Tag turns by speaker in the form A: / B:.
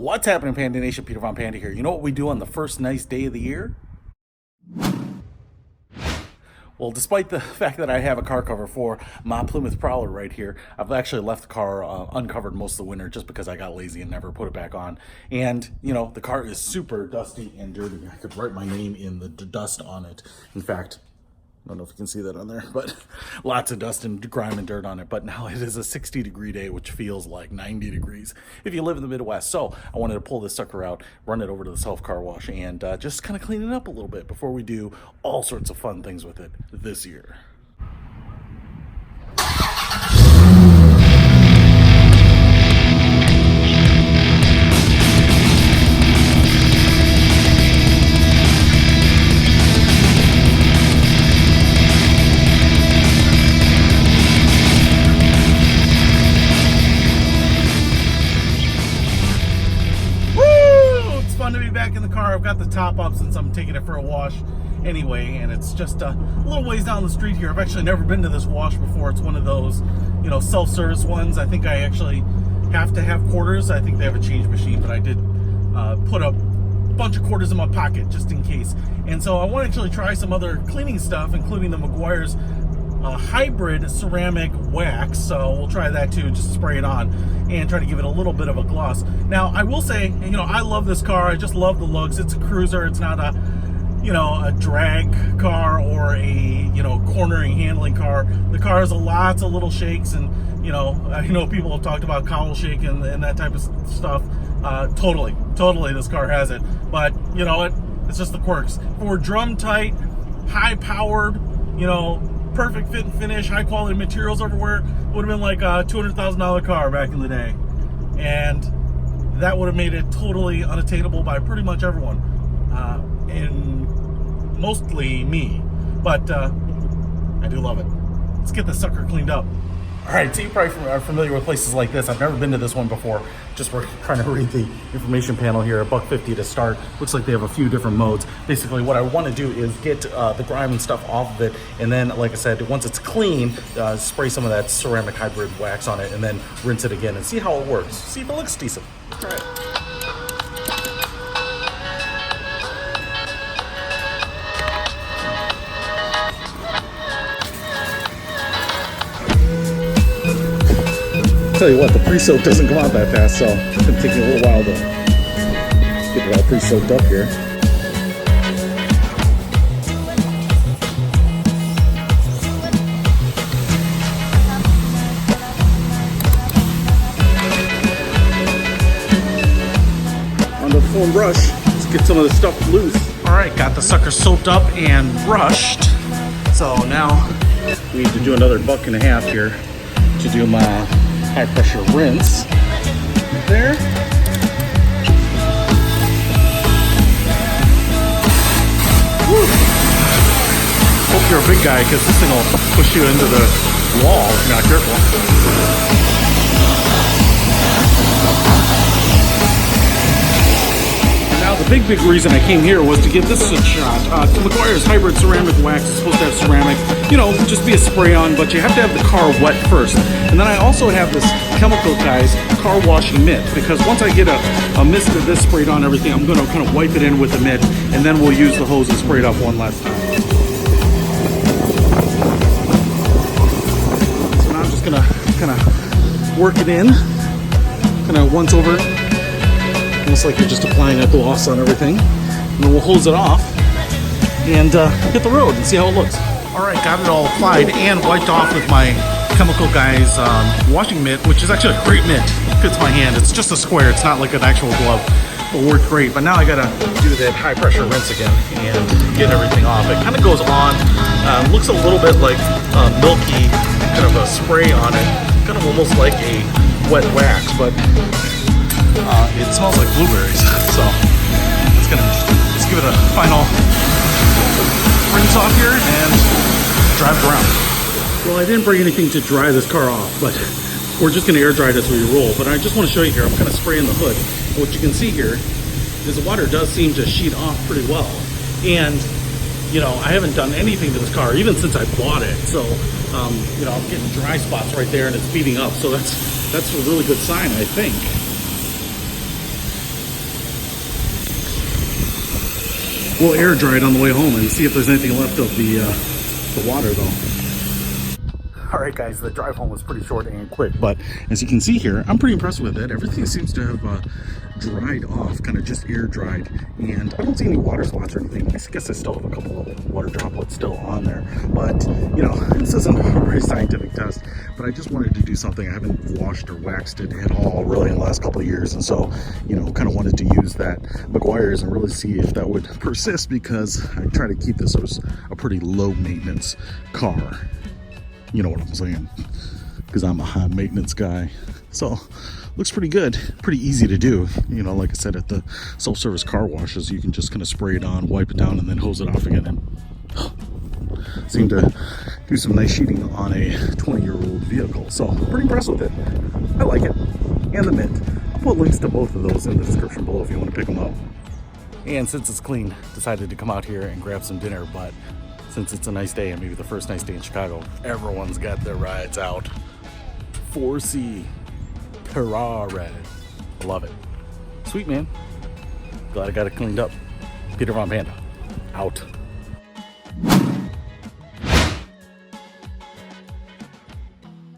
A: What's happening, Panda Nation? Peter Von Panda here. You know what we do on the first nice day of the year? Well, despite the fact that I have a car cover for my Plymouth Prowler right here, I've actually left the car uncovered most of the winter just because I got lazy and never put it back on. And, you know, the car is super dusty and dirty. I could write my name in the dust on it. In fact, I don't know if you can see that on there, but lots of dust and grime and dirt on it. But now it is a 60-degree day, which feels like 90 degrees if you live in the Midwest. So I wanted to pull this sucker out, run it over to the self-car wash, and just kind of clean it up a little bit before we do all sorts of fun things with it this year. To be back in the car. I've got the top up since I'm taking it for a wash anyway, and it's just a little ways down the street here. I've actually never been to this wash before. It's one of those, you know, self-service ones. I think I actually have to have quarters. I think they have a change machine, but I did put a bunch of quarters in my pocket just in case. And so I want to actually try some other cleaning stuff, including the Meguiar's hybrid ceramic wax. So we'll try that too, just spray it on and try to give it a little bit of a gloss. Now I will say, you know, I love this car. I just love the looks. It's a cruiser. It's not a, you know, a drag car or a, you know, cornering handling car. The car has lots of little shakes, and you know, I know people have talked about cowl shake and that type of stuff. Totally this car has it. But you know, it's just the quirks. For drum tight, high powered, you know, perfect fit and finish, high quality materials everywhere, would have been like a $200,000 car back in the day, and that would have made it totally unattainable by pretty much everyone, and mostly me. But I do love it. Let's get this sucker cleaned up. All right, so you probably are familiar with places like this. I've never been to this one before. Just we're trying to read the information panel here. $150 to start. Looks like they have a few different modes. Basically, what I want to do is get the grime and stuff off of it, and then, like I said, once it's clean, spray some of that ceramic hybrid wax on it, and then rinse it again and see how it works. See if it looks decent. All right. Tell you what, the pre-soak doesn't come out that fast, so it's gonna take me a little while to get it all pre-soaked up here. On the foam brush, let's get some of the stuff loose. All right, got the sucker soaked up and brushed. So now we need to do another $1.50 here to do my high pressure rinse there. Woo. Hope you're a big guy, because this thing will push you into the wall if you're not careful. Now the big reason I came here was to give this a shot. The Meguiar's hybrid ceramic wax is supposed to have ceramic, you know, just be a spray on, but you have to have the car wet first. And then I also have this Chemical Guys car washing mitt, because once I get a mist of this sprayed on everything, I'm going to kind of wipe it in with the mitt, and then we'll use the hose and spray it up one last time. So now I'm just going to kind of work it in, kind of once over, almost like you're just applying a gloss on everything. And then we'll hose it off and hit the road and see how it looks. All right, got it all applied and wiped off with my Chemical Guys washing mitt, which is actually a great mitt. It fits my hand. It's just a square. It's not like an actual glove. It worked great. But now I gotta do that high pressure rinse again and get everything off. It kind of goes on. Looks a little bit like milky, kind of a spray on it. Kind of almost like a wet wax, but it smells like blueberries. So let's give it a final rinse off here and drive it around. Well, I didn't bring anything to dry this car off, but we're just going to air dry it as we roll. But I just want to show you here, I'm kind of spraying the hood. And what you can see here is the water does seem to sheet off pretty well. And, you know, I haven't done anything to this car, even since I bought it. So, you know, I'm getting dry spots right there and it's beating up. So that's a really good sign, I think. We'll air dry it on the way home and see if there's anything left of the water though. All right, guys, the drive home was pretty short and quick, but as you can see here, I'm pretty impressed with it. Everything seems to have dried off, kind of just air dried, and I don't see any water spots or anything. I guess I still have a couple of water droplets still on there, but you know, this isn't a very scientific test, but I just wanted to do something. I haven't washed or waxed it at all really in the last couple of years, and so, you know, kind of wanted to use that Meguiar's and really see if that would persist, because I try to keep this as a pretty low maintenance car. You know what I'm saying, because I'm a high maintenance guy. So looks pretty good, pretty easy to do. You know, like I said, at the self-service car washes, you can just kind of spray it on, wipe it down, and then hose it off again, and seem to do some nice sheeting on a 20-year-old vehicle. So pretty impressed with it. I like it. And the mint. I'll put links to both of those in the description below if you want to pick them up. And since it's clean, decided to come out here and grab some dinner, but since it's a nice day, and maybe the first nice day in Chicago, everyone's got their rides out. 4C Ferrari. Love it. Sweet, man. Glad I got it cleaned up. Peter Von Panda. Out.